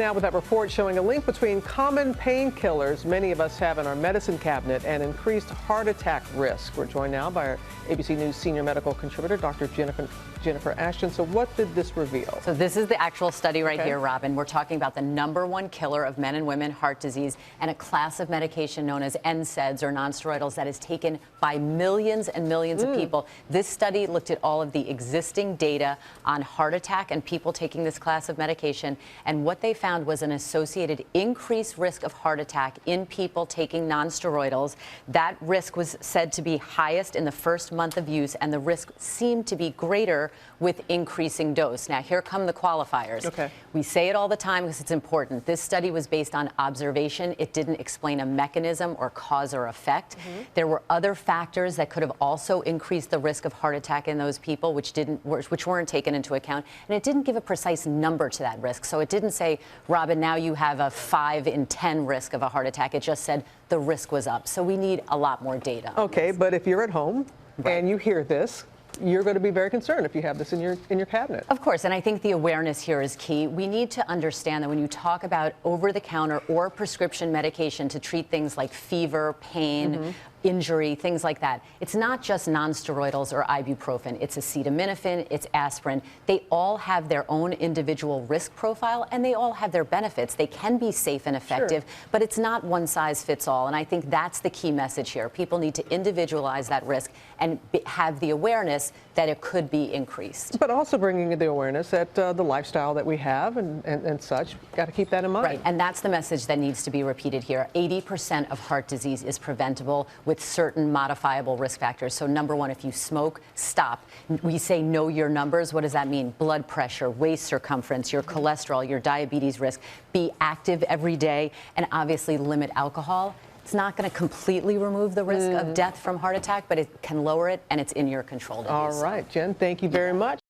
Now with that report showing a link between common painkillers many of us have in our medicine cabinet and increased heart attack risk. We're joined now by our ABC News senior medical contributor, Dr. Jennifer Ashton. So what did this reveal? So this is the actual study right here, Robin. We're talking about the #1 killer of men and women, heart disease, and a class of medication known as NSAIDs or nonsteroidals that is taken by millions and millions of people. This study looked at all of the existing data on heart attack and people taking this class of medication, and what they found was an associated increased risk of heart attack in people taking nonsteroidals. That risk was said to be highest in the first month of use, and the risk seemed to be greater with increasing dose. Now, here come the qualifiers. We say it all the time because it's important. This study was based on observation. It didn't explain a mechanism or cause or effect. There were other factors that could have also increased the risk of heart attack in those people, which weren't taken into account. And it didn't give a precise number to that risk. So it didn't say, Robin, now you have a 5 in 10 risk of a heart attack. It just said the risk was up. So we need a lot more data. Okay, but if you're at home and you hear this, you're going to be very concerned if you have this in your cabinet. Of course, and I think the awareness here is key. We need to understand that when you talk about over-the-counter or prescription medication to treat things like fever, pain, injury, things like that, it's not just nonsteroidals or ibuprofen. It's acetaminophen, it's aspirin. They all have their own individual risk profile, and they all have their benefits. They can be safe and effective, but it's not one size fits all. And I think that's the key message here. People need to individualize that risk and have the awareness that it could be increased. But also bringing the awareness that the lifestyle that we have and such, got to keep that in mind. Right, and that's the message that needs to be repeated here. 80% of heart disease is preventable with certain modifiable risk factors. So #1, if you smoke, stop. We say know your numbers. What does that mean? Blood pressure, waist circumference, your cholesterol, your diabetes risk. Be active every day, and obviously limit alcohol. It's not going to completely remove the risk of death from heart attack, but it can lower it, and it's in your control to do so. All right, Jen, thank you very much.